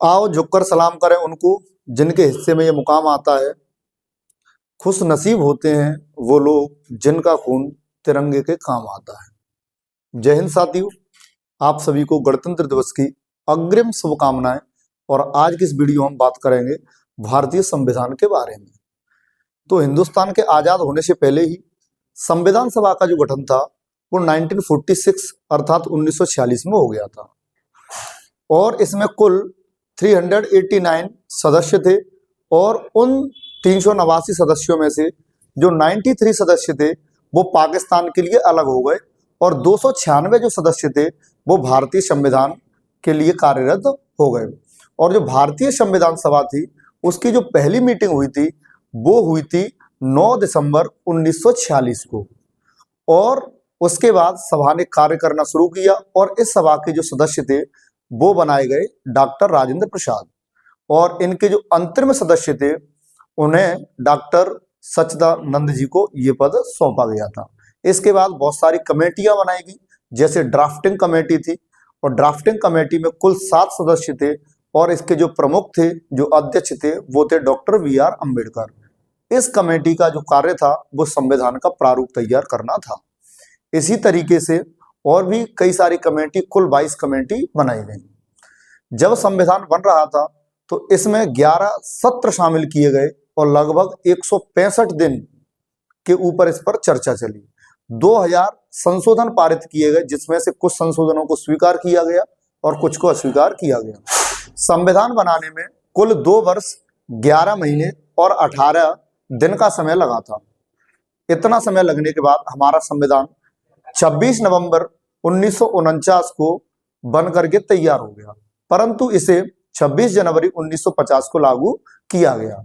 आओ झुककर सलाम करें उनको जिनके हिस्से में ये मुकाम आता है। खुश नसीब होते हैं वो लोग जिनका खून तिरंगे के काम आता है। जय हिंद साथियों, आप सभी को गणतंत्र दिवस की अग्रिम शुभकामनाएं। और आज की इस वीडियो हम बात करेंगे भारतीय संविधान के बारे में। तो हिंदुस्तान के आजाद होने से पहले ही संविधान सभा का जो गठन था वो 1946 अर्थात 1946 में हो गया था और इसमें कुल 389 सदस्य थे और उन 389 सदस्यों में से जो 93 सदस्य थे वो पाकिस्तान के लिए अलग हो गए और 296 जो सदस्य थे वो भारतीय संविधान के लिए कार्यरत हो गए। और जो भारतीय संविधान सभा थी उसकी जो पहली मीटिंग हुई थी वो हुई थी 9 दिसंबर 1946 को और उसके बाद सभा ने कार्य करना शुरू किया और इस सभा के जो सदस्य थे वो बनाए गए डॉक्टर राजेंद्र प्रसाद और इनके जो अंतरिम सदस्य थे उन्हें डॉक्टर सच्चिदानंद जी को ये पद सौंपा गया था। इसके बाद बहुत सारी कमेटियां बनाई गई, जैसे ड्राफ्टिंग कमेटी थी और ड्राफ्टिंग कमेटी में कुल 7 सदस्य थे और इसके जो प्रमुख थे, जो अध्यक्ष थे वो थे डॉक्टर BR अम्बेडकर। इस कमेटी का जो कार्य था वो संविधान का प्रारूप तैयार करना था। इसी तरीके से और भी कई सारी कमेटी, कुल 22 कमेटी बनाई गई। जब संविधान बन रहा था तो इसमें 11 सत्र शामिल किए गए और लगभग 165 दिन के ऊपर इस पर चर्चा चली। 2000 संशोधन पारित किए गए जिसमें से कुछ संशोधनों को स्वीकार किया गया और कुछ को अस्वीकार किया गया। संविधान बनाने में कुल 2 वर्ष 11 महीने और 18 दिन का समय लगा था। इतना समय लगने के बाद हमारा संविधान 26 नवंबर 1949 को बन करके तैयार हो गया, परंतु इसे 26 जनवरी 1950 को लागू किया गया।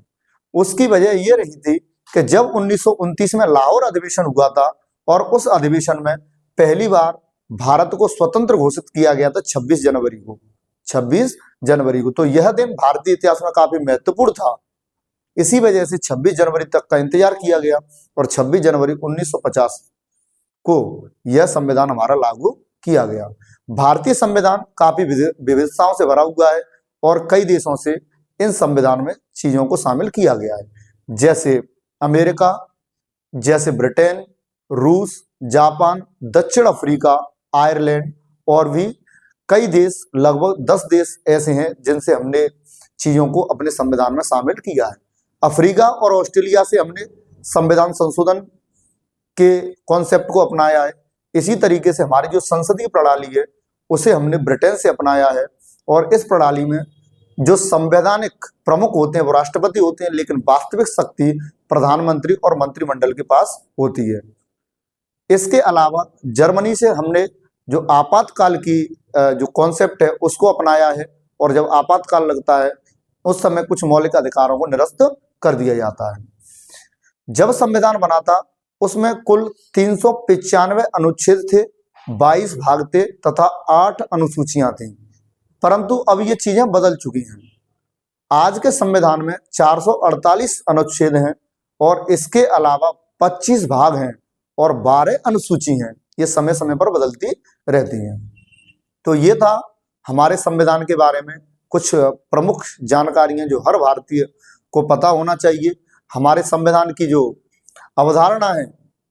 उसकी वजह यह रही थी कि जब 1929 में लाहौर अधिवेशन हुआ था और उस अधिवेशन में पहली बार भारत को स्वतंत्र घोषित किया गया था 26 जनवरी को। तो यह दिन भारतीय इतिहास में काफी महत्वपूर्ण था। इसी वजह से 26 जनवरी तक का इंतजार किया गया और 26 जनवरी 1950 को यह संविधान हमारा लागू किया गया। भारतीय संविधान काफी विविधताओं से भरा हुआ है और कई देशों से इन संविधान में चीजों को शामिल किया गया है, जैसे अमेरिका, जैसे ब्रिटेन, रूस, जापान, दक्षिण अफ्रीका, आयरलैंड और भी कई देश, लगभग 10 देश ऐसे हैं जिनसे हमने चीजों को अपने संविधान में शामिल किया है। अफ्रीका और ऑस्ट्रेलिया से हमने संविधान संशोधन के कॉन्सेप्ट को अपनाया है। इसी तरीके से हमारी जो संसदीय प्रणाली है उसे हमने ब्रिटेन से अपनाया है और इस प्रणाली में जो संवैधानिक प्रमुख होते हैं वो राष्ट्रपति होते हैं, लेकिन वास्तविक शक्ति प्रधानमंत्री और मंत्रिमंडल के पास होती है। इसके अलावा जर्मनी से हमने जो आपातकाल की जो कॉन्सेप्ट है उसको अपनाया है और जब आपातकाल लगता है उस समय कुछ मौलिक अधिकारों को निरस्त कर दिया जाता है। जब संविधान बना था उसमें कुल 395 अनुच्छेद थे, 22 भाग थे तथा 8 अनुसूचियां थी, परंतु अब ये चीजें बदल चुकी हैं। आज के संविधान में 448 अनुच्छेद हैं और इसके अलावा 25 भाग हैं और 12 अनुसूची हैं। ये समय समय पर बदलती रहती हैं। तो ये था हमारे संविधान के बारे में कुछ प्रमुख जानकारियां जो हर भारतीय को पता होना चाहिए। हमारे संविधान की जो अवधारणा है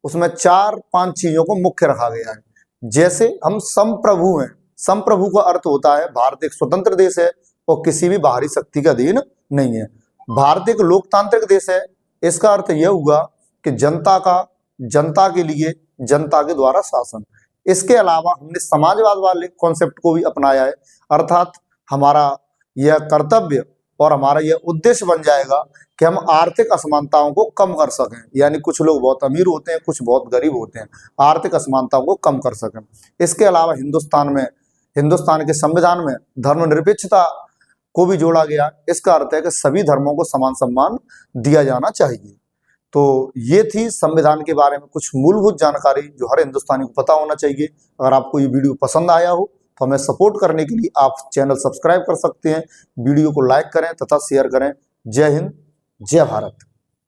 उसमें 4-5 चीजों को मुख्य रखा गया है। जैसे हम संप्रभु हैं। संप्रभु का अर्थ होता है भारत एक स्वतंत्र देश है और किसी भी बाहरी शक्ति का अधीन नहीं है। भारत एक लोकतांत्रिक देश है। इसका अर्थ यह हुआ कि जनता के लिए, जनता के द्वारा शासन। इसके अलावा हमने समाजवाद वाले कॉन्सेप्ट को भी अपनाया है, अर्थात हमारा यह कर्तव्य और हमारा यह उद्देश्य बन जाएगा कि हम आर्थिक असमानताओं को कम कर सकें। यानी कुछ लोग बहुत अमीर होते हैं, कुछ बहुत गरीब होते हैं, आर्थिक असमानताओं को कम कर सकें। इसके अलावा हिंदुस्तान के संविधान में धर्मनिरपेक्षता को भी जोड़ा गया। इसका अर्थ है कि सभी धर्मों को समान सम्मान दिया जाना चाहिए। तो ये थी संविधान के बारे में कुछ मूलभूत जानकारी जो हर हिंदुस्तानी को पता होना चाहिए। अगर आपको ये वीडियो पसंद आया हो तो हमें सपोर्ट करने के लिए आप चैनल सब्सक्राइब कर सकते हैं, वीडियो को लाइक करें तथा शेयर करें। जय हिंद, जय भारत।